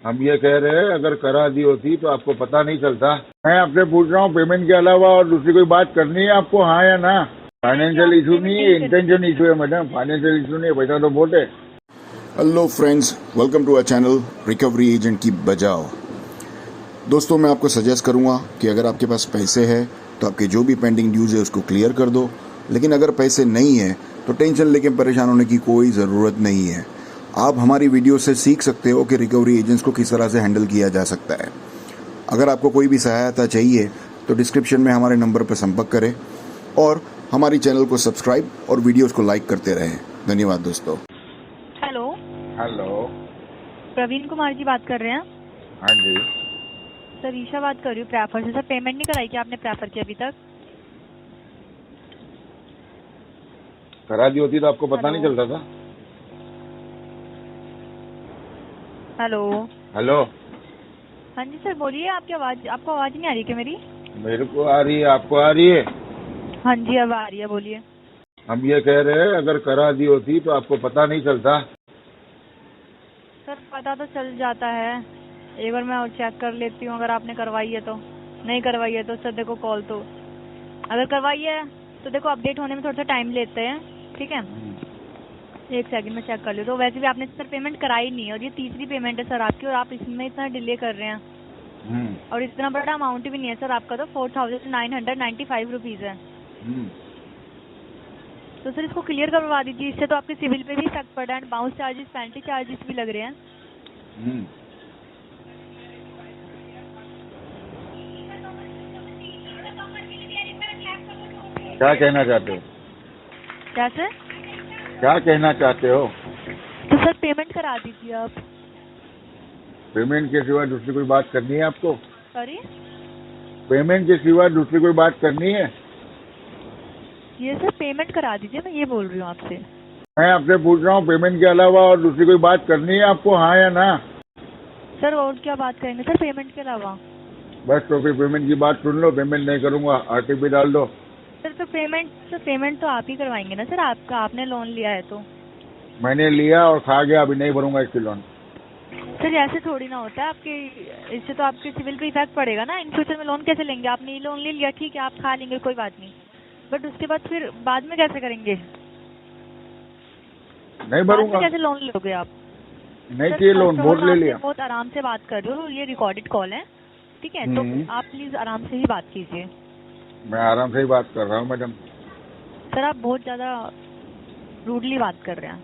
हम ये कह रहे हैं अगर करा दी होती तो आपको पता नहीं चलता। मैं आपसे पूछ रहा हूँ पेमेंट के अलावा और दूसरी कोई बात करनी है आपको, हाँ या ना? फाइनेंशियल इशू नहीं है, इंटेंशन इशू है मैडम। फाइनेंशियल इशू नहीं है, पैसा तो बहुत है। Hello friends, welcome to our channel Recovery Agent की बजाओ। दोस्तों, मैं आपको सजेस्ट करूंगा कि अगर आपके पास पैसे हैं तो आपके जो भी पेंडिंग ड्यूज है उसको क्लियर कर दो, लेकिन अगर पैसे नहीं है तो टेंशन लेके परेशान होने की कोई ज़रूरत नहीं है। आप हमारी वीडियो से सीख सकते हो कि रिकवरी एजेंट्स को किस तरह से हैंडल किया जा सकता है। अगर आपको कोई भी सहायता चाहिए तो डिस्क्रिप्शन में हमारे नंबर पर संपर्क करें और हमारी चैनल को सब्सक्राइब और वीडियोस को लाइक करते रहें। धन्यवाद दोस्तों। हेलो हेलो, प्रवीण कुमार जी बात कर रहे हैं? हाँ जी। सर ईशा बात कर रही हूँ प्रेफर से। सर पेमेंट नहीं कराई क्या आपने प्रेफर की अभी तक? करा दी होती तो आपको पता नहीं चलता था। हेलो हेलो, हाँ जी सर बोलिए। आपको आवाज नहीं आ रही क्या मेरी? मेरे को आ रही है, आपको आ रही है? हाँ जी अब आ रही है, बोलिए। हम ये कह रहे हैं अगर करा दी होती तो आपको पता नहीं चलता। सर पता तो चल जाता है, एक बार मैं और चेक कर लेती हूँ। अगर आपने करवाई है तो, नहीं करवाई है तो सर देखो कॉल तो, अगर करवाई है तो देखो अपडेट होने में थोड़ा सा टाइम लेते हैं, ठीक है? एक सेकंड में चेक कर लो। तो वैसे भी आपने सर पेमेंट कराई नहीं, और ये तीसरी पेमेंट है सर आपकी, और आप इसमें इतना डिले कर रहे हैं। और इतना बड़ा अमाउंट भी नहीं है सर आपका, तो 4995 रुपीज है। तो सर इसको क्लियर करवा दीजिए, इससे तो आपके सिविल पे भी इफेक्ट पड़ रहा है, बाउंस चार्जेस, पेनल्टी चार्जेस भी लग रहे हैं। क्या कहना चाहते हो? क्या सर? क्या कहना चाहते हो? तो सर पेमेंट करा दीजिए आप। पेमेंट के सिवा दूसरी कोई बात करनी है आपको? सॉरी? पेमेंट के सिवा दूसरी कोई बात करनी है? ये सर पेमेंट करा दीजिए, मैं ये बोल रही हूँ आपसे। मैं आपसे पूछ रहा हूँ पेमेंट के अलावा और दूसरी कोई बात करनी है आपको, हाँ या ना? सर और क्या बात करेंगे सर पेमेंट के अलावा? बस तो फिर पेमेंट की बात सुन लो। पेमेंट नहीं करूंगा, RTP डाल दो। सर तो पेमेंट तो आप ही करवाएंगे ना सर, आपने लोन लिया है तो। मैंने लिया और खा गया, अभी नहीं भरूंगा इसकी लोन। सर ऐसे थोड़ी ना होता है, आपके इससे तो आपके सिविल पे इफेक्ट पड़ेगा ना। इन फ्यूचर में लोन कैसे लेंगे? आपने ये लोन ले लिया, ठीक है आप खा लेंगे कोई बात नहीं, बट उसके बाद फिर बाद में कैसे करेंगे? नहीं भरूंगा। कैसे लोन लोगे आप? नहीं चाहिए लोन, बहुत ले लिया। बहुत आराम से बात कर रहे हो, ये रिकॉर्डेड कॉल है, ठीक है? तो आप प्लीज आराम से ही बात कीजिए। मैं आराम से ही बात कर रहा हूँ मैडम। सर आप बहुत ज्यादा रूडली बात कर रहे हैं।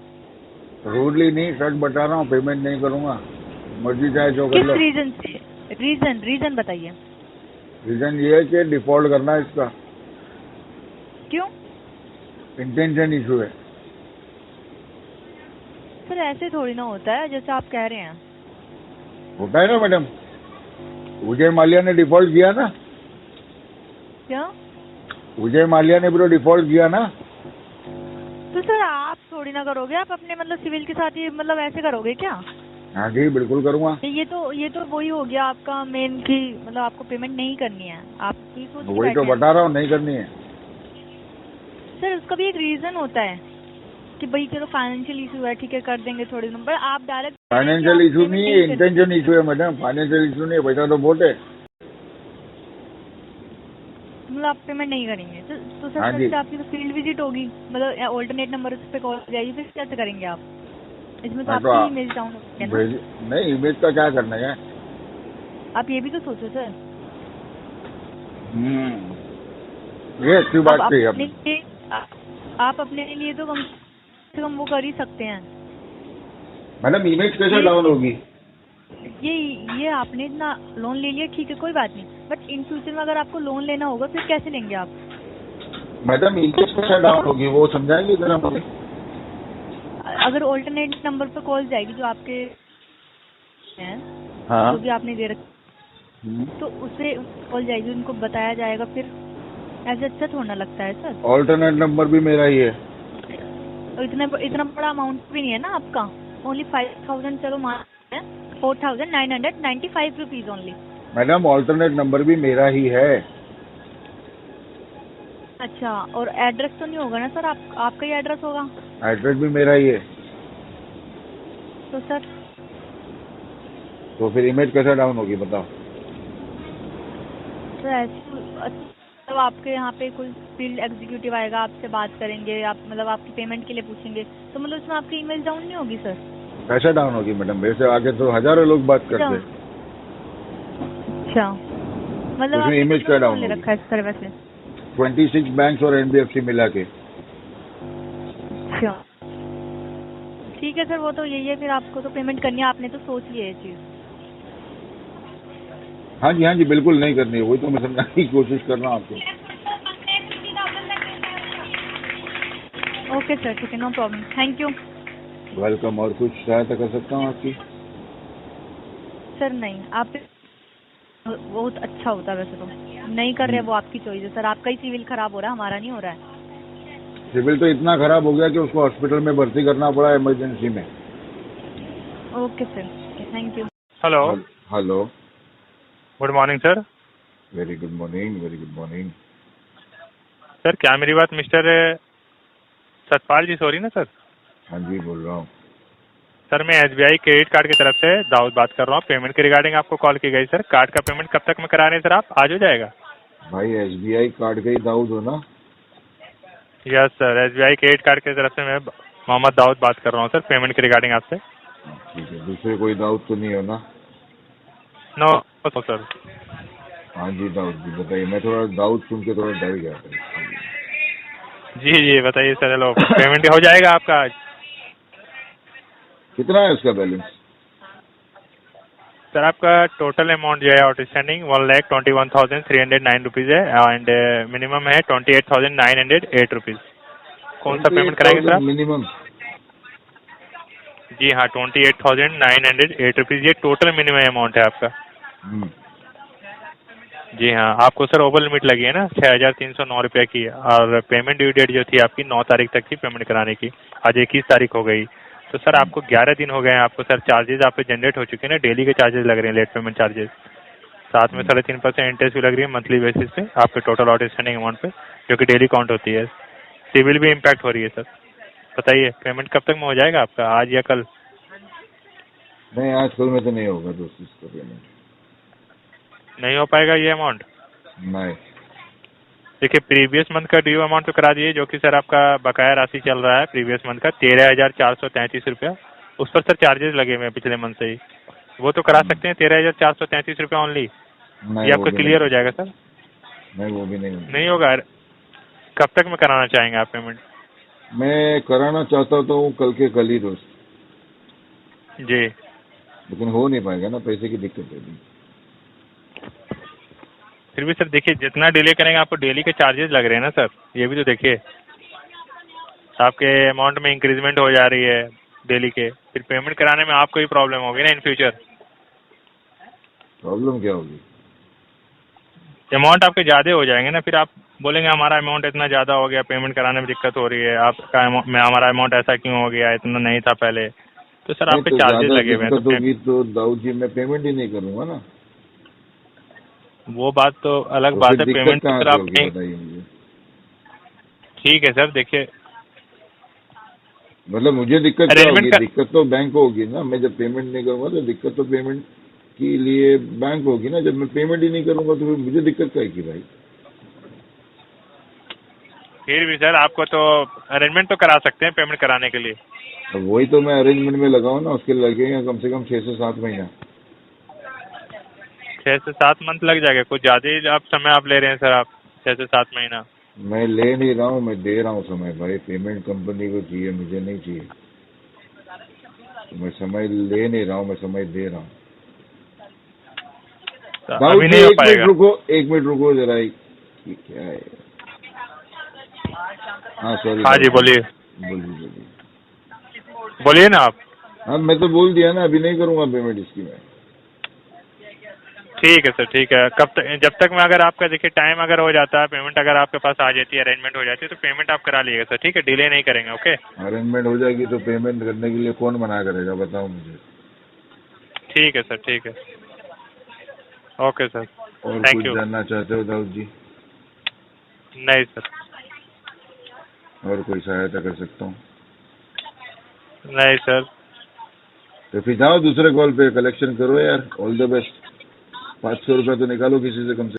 रूडली नहीं, सच बता रहा हूँ। पेमेंट नहीं करूंगा, मर्जी चाहे जो कर किस लो। रीजन से? रीजन बताइए। रीजन ये है कि डिफॉल्ट करना है इसका। क्यों? इंटेंशन इशू है। सर ऐसे थोड़ी ना होता है जैसे आप कह रहे हैं। होता है ना मैडम, विजय माल्या ने डिफॉल्ट किया ना। क्या? विजय माल्या ने भी तो डिफॉल्ट किया ना। तो सर आप थोड़ी ना करोगे, आप अपने मतलब सिविल के साथ ही मतलब ऐसे करोगे क्या? हाँ जी बिल्कुल करूंगा। ये तो वही हो गया आपका मेन की, मतलब आपको पेमेंट नहीं करनी है, आप भी सोच के वही तो बैठे हैं। बता रहा हूँ, नहीं करनी है। सर उसका भी एक रीजन होता है कि भाई चलो फाइनेंशियल इशू है, ठीक है कर देंगे थोड़े दिन, पर आप डायरेक्ट फाइनेंशियल इशू नहीं है, इंटेंशन इशू है मैडम। फाइनेंशियल इशू नहीं है, पैसा तो बहुत है। मतलब आप पेमेंट नहीं करेंगे तो सर हाँ जी। आपकी तो फील्ड विजिट होगी, मतलब ऑल्टरनेट नंबर पे कॉल जाएगी, फिर कैसे करेंगे आप? इसमें तो आपकी इमेज डाउन होगी ना। नहीं, इमेज का क्या करना है? आप ये भी तो सोचो सर। ये अच्छी बात कही आपने। आप अपने लिए तो कम से कम वो कर ही सकते हैं मैडम। इमेज कैसे डाउन होगी? ये आपने इतना लोन ले लिया, ठीक है कोई बात नहीं, बट इन फ्यूचर में अगर आपको लोन लेना होगा फिर कैसे लेंगे आप? मैडम इमेज कैसे डाउन होगी वो समझाएंगे जरा मुझे। अगर ऑल्टरनेट नंबर पर कॉल जाएगी जो आपके हैं, हाँ। जो भी आपने दे रखा, तो उससे कॉल जाएगी, उनको बताया जाएगा, फिर ऐसे अच्छा थोड़ा लगता है सर। ऑल्टरनेट नंबर भी मेरा ही है। तो इतना बड़ा अमाउंट भी नहीं है ना आपका, ओनली 5000, चलो मान 4995 rupees only. Madam alternate number भी मेरा ही है। अच्छा, और एड्रेस तो नहीं होगा ना सर? आपका ही एड्रेस होगा? एड्रेस भी मेरा ही है। तो सर तो फिर इमेज कैसे डाउन होगी बताओ? तो ऐसे तो आपके यहाँ पे कोई फील्ड एग्जीक्यूटिव आएगा, आपसे बात करेंगे, आप मतलब आपकी पेमेंट के लिए पूछेंगे, तो मतलब उसमें आपकी इमेज डाउन नहीं होगी सर? कैसे डाउन होगी मैडम? मेरे से आगे तो हजारों लोग बात करते हैं। अच्छा, मतलब उसमें आपने इमेज कितना क्या लोन डाउन ले होगी? रखा है सर वैसे? 26 बैंक्स और एनबीएफसी मिला के। अच्छा ठीक है सर, वो तो यही है, फिर आपको तो पेमेंट करनी है, आपने तो सोच लिया ये चीज। हाँ जी बिल्कुल नहीं करनी है, वही तो मैं समझाने की कोशिश कर रहा हूँ आपको। ओके सर, ठीक है, no problem, thank you. Welcome. और कुछ सहायता कर सकता हूँ आपकी? सर नहीं, आप बहुत अच्छा होता है वैसे तो, नहीं कर रहे वो आपकी चॉइस है सर, आपका ही सिविल खराब हो रहा है, हमारा नहीं हो रहा है। सिविल तो इतना खराब हो गया कि उसको हॉस्पिटल में भर्ती करना पड़ा इमरजेंसी में। Okay sir, thank you. Hello, hello. Good morning sir. Very good morning, very good morning. Sir क्या मेरी बात मिस्टर सतपाल जी से हो रही ना सर? हाँ जी बोल रहा हूँ। सर मैं एसबीआई क्रेडिट कार्ड की तरफ से दाऊद बात कर रहा हूँ। पेमेंट के रिगार्डिंग आपको कॉल की गई सर। कार्ड का पेमेंट कब तक में करा रहे हैं सर आप? आज हो जाएगा? भाई एसबीआई कार्ड का ही दाऊद हो ना? Yes sir, SBI credit card की तरफ से मैं मोहम्मद दाऊद बात कर रहा हूँ सर, पेमेंट के रिगार्डिंग आपसे। ठीक है, दूसरे कोई दाऊद तो नहीं हो ना? No sir. हाँ जी दाऊद जी बताइए। मैं थोड़ा दाऊद सुन के थोड़ा डर गया था। जी जी बताइए सर। हेलो, पेमेंट हो जाएगा आपका आज? कितना है उसका बैलेंस? सर आपका टोटल अमाउंट जो है आउटस्टैंडिंग 1,21,309 रुपीज़ है एंड मिनिमम है 28,908 रुपीज़। कौन सा पेमेंट कराएंगे सर आप? मिनिमम? जी हाँ, 28,908 रुपीज़ ये टोटल मिनिमम अमाउंट है आपका। जी हाँ, आपको सर ओवर लिमिट लगी है ना 6,309 रुपये की, और पेमेंट ड्यू डेट जो थी आपकी 9 तारीख तक थी पेमेंट कराने की, आज 21 तारीख हो गई। तो सर आपको 11 दिन हो गए हैं, आपको सर चार्जेस आप पे जनरेट हो चुके हैं ना, डेली के चार्जेस लग रहे हैं, लेट पेमेंट चार्जेस, साथ में 3.5% इंटरेस्ट भी लग रही है मंथली बेसिस पे आपके टोटल आउटस्टैंडिंग अमाउंट पे, जो कि डेली काउंट होती है। सिविल भी इम्पैक्ट हो रही है सर। बताइए पेमेंट कब तक में हो जाएगा आपका, आज या कल? नहीं आज कल में तो नहीं होगा दोस्त इसका पेमेंट। नहीं हो पाएगा ये अमाउंट? नहीं। देखिए प्रीवियस मंथ का ड्यू अमाउंट तो करा दिए, जो कि सर आपका बकाया राशि चल रहा है प्रीवियस मंथ का 13,433 रुपया, उस पर सर चार्जेस लगे हुए हैं पिछले मंथ से ही, वो तो करा सकते हैं 13,433 रुपया ओनली। नहीं ये वो आपका भी क्लियर नहीं। हो जाएगा सर? नहीं वो भी नहीं। नहीं होगा? कब तक में कराना चाहेंगे आप पेमेंट? मैं कराना चाहता तो हूँ कल के कल ही दोस्त, जी लेकिन हो नहीं पाएगा ना, पैसे की दिक्कत है अभी। फिर भी सर देखिए, जितना डिले करेंगे आपको डेली के चार्जेस लग रहे हैं ना सर, ये भी तो देखिए, आपके अमाउंट में इंक्रीजमेंट हो जा रही है डेली के, फिर पेमेंट कराने में आपको ही प्रॉब्लम होगी ना इन फ्यूचर। प्रॉब्लम क्या होगी? अमाउंट आपके ज़्यादा हो जाएंगे ना, फिर आप बोलेंगे हमारा अमाउंट इतना ज़्यादा हो गया, पेमेंट कराने में दिक्कत हो रही है, आपका हमारा अमाउंट ऐसा क्यों हो गया, इतना नहीं था पहले। तो सर नहीं आप पे तो चार्जेस ज्यादा लगे हुए हैं दिक्कत होगी तो दाऊद जी मैं पेमेंट ही नहीं करूंगा ना। वो बात तो अलग तो बात फिर है, दिक्कत पेमेंट तो कहाँ सर से आप होगी नहीं। बताइए मुझे। ठीक है सर, देखिए मतलब मुझे दिक्कत क्या अरेंजमेंट होगी? का दिक्कत तो बैंक को होगी ना। मैं जब पेमेंट नहीं करूंगा तो दिक्कत तो पेमेंट के लिए बैंक होगी ना। जब मैं पेमेंट ही नहीं करूंगा तो फिर मुझे दिक्कत क्या की भाई? फिर भी सर आपको तो अरेंजमेंट तो करा सकते हैं पेमेंट कराने के लिए। तो वही तो मैं अरेंजमेंट में लगाऊं ना, उसके लगेगा कम से कम 6 से 7 महीना। 6 से 7 मंथ लग जाएगा, कुछ ज़्यादा ही आप समय आप ले रहे हैं सर, आप 6 से 7 महीना। मैं ले नहीं रहा हूँ, मैं दे रहा हूँ समय भाई। पेमेंट कंपनी को चाहिए, मुझे नहीं चाहिए। तो मैं समय ले नहीं रहा हूँ, मैं समय दे रहा हूँ। तो दाऊद अभी जी नहीं हो एक मिनट पाएगा? रुको, एक मिनट रुको जरा। क्या है? हाँ सॉरी। हाँ जी बोलिए। बोलिए। बोलिए ना आप। हाँ मैं तो बोल दिया ना, अभी नहीं करूंगा पेमेंट इसकी मैं। ठीक है सर, ठीक है। कब तक, जब तक मैं, अगर आपका देखिए टाइम अगर हो जाता है, पेमेंट अगर आपके पास आ जाती है, अरेंजमेंट हो जाती है, तो पेमेंट आप करा लीजिएगा सर, ठीक है? डिले नहीं करेंगे। ओके, अरेंजमेंट हो जाएगी तो पेमेंट करने के लिए कौन मना करेगा बताओ मुझे। ठीक है सर, ठीक है। ओके सर, और थैंक कुछ यू। जानना चाहते हो दाऊद जी? नहीं सर। और कोई सहायता कर सकता हूँ? नहीं सर। तो फिर जाओ दूसरे कॉल पे कलेक्शन करो यार, ऑल द बेस्ट। 500 रुपया तो निकालो किसी से कम से